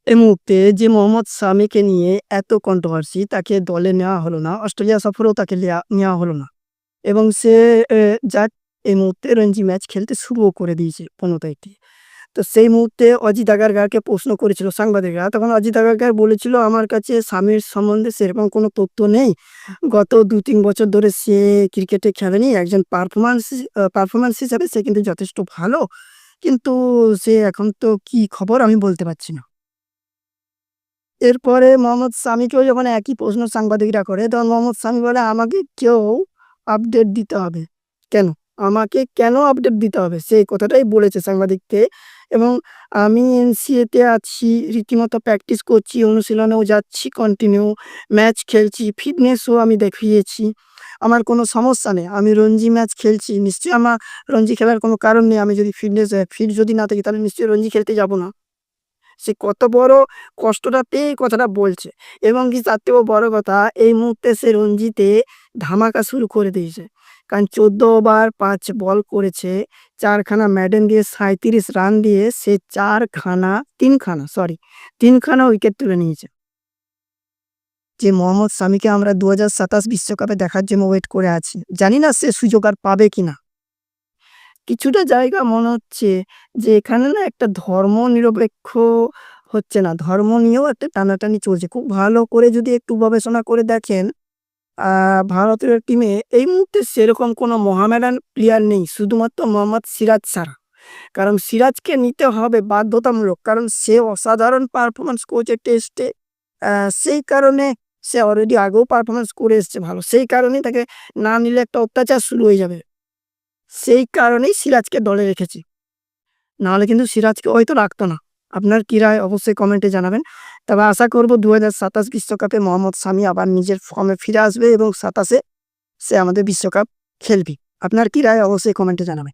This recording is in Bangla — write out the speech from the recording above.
এই মুহূর্তে যে মোহাম্মদ সামিকে নিয়ে এত কন্ট্রোভার্সি, তাকে দলে নেওয়া হলো না। অস্ট্রেলিয়া সফরেও তাকে নেওয়া হলো না। এবং সে যাক এই মুহূর্তে রঞ্জি ম্যাচ খেলতে শুরুও করে দিয়েছে ১৫ তারিখ থেকে। তো সেই মুহূর্তে অজিত আগারকারকে প্রশ্ন করেছিল সাংবাদিকরা। তখন অজিত আগারকার বলেছিল, "আমার কাছে সামির সম্বন্ধে সেরকম কোনো তথ্য নেই। গত ২-৩ বছর ধরে সে ক্রিকেটে খেলেনি। একজন পারফরম্যান্স হিসাবে সে কিন্তু যথেষ্ট ভালো। কিন্তু সে এখন তো কি খবর আমি বলতে পারছি না।" এরপরে মোহাম্মদ সামিকেও যখন একই প্রশ্ন সাংবাদিকরা করে, তখন মোহাম্মদ সামি বলে, "আমাকে কেউ আপডেট দিতে হবে।" কেন? আমাকে কেন আপডেট দিতে হবে? সে এই কথাটাই বলেছে সাংবাদিককে। এবং আমি এনসিএতে আছি, রীতিমতো প্র্যাকটিস করছি, অনুশীলনেও যাচ্ছি কন্টিনিউ, ম্যাচ খেলছি, ফিটনেসও আমি দেখিয়েছি। আমার কোনো সমস্যা নেই। আমি রঞ্জি ম্যাচ খেলছি। নিশ্চয়ই আমার রঞ্জি খেলার কোনো কারণ নেই। আমি যদি ফিট যদি না থাকি তাহলে নিশ্চয়ই রঞ্জি খেলতে যাব না। সে কত বড় কষ্টটা পেয়ে এই কথাটা বলছে। এবং কি তার থেকেও বড় কথা, এই মুহূর্তে সে রঞ্জিতে ধামাকা শুরু করে দিয়েছে। কারণ ১৪ ওভার ৫ বল করেছে, ৪ খানা মেডেন দিয়ে ৩৭ রান দিয়ে সে ৩ খানা উইকেট তুলে নিয়েছে। যে মোহাম্মদ সামিকে আমরা ২০২৭ বিশ্বকাপে দেখার জন্য ওয়েট করে আছি। জানি না সে সুযোগ আর পাবে কিনা। কিছুটা জায়গা মনে হচ্ছে যে এখানে না একটা ধর্মনিরপেক্ষ হচ্ছে না। ধর্ম নিয়েও একটা টানাটানি চলছে। খুব ভালো করে যদি একটু গবেষণা করে দেখেন, আ ভারতের টিমে এই মুহূর্তে সেরকম কোনো মোহামেডান প্লেয়ার নেই। শুধুমাত্র মোহাম্মদ সিরাজ ছাড়া। কারণ সিরাজকে নিতে হবে বাধ্যতামূলক। কারণ সে অসাধারণ পারফরম্যান্স করেছে টেস্টে। আ সেই কারণে সে অলরেডি আগেও পারফরম্যান্স করে এসছে ভালো। সেই কারণেই তাকে না নিলে একটা অত্যাচার শুরু হয়ে যাবে। সেই কারণেই সিরাজকে দলে রেখেছি। নাহলে কিন্তু সিরাজকে হয়তো রাখতো না। আপনার কি রায় অবশ্যই কমেন্টে জানাবেন। তবে আশা করব ২০২৭ বিশ্বকাপে মোহাম্মদ সামি আবার নিজের ফর্মে ফিরে আসবে এবং ২৭ এ সে আমাদের বিশ্বকাপ খেলবে। আপনার কি রায় অবশ্যই কমেন্টে জানাবেন।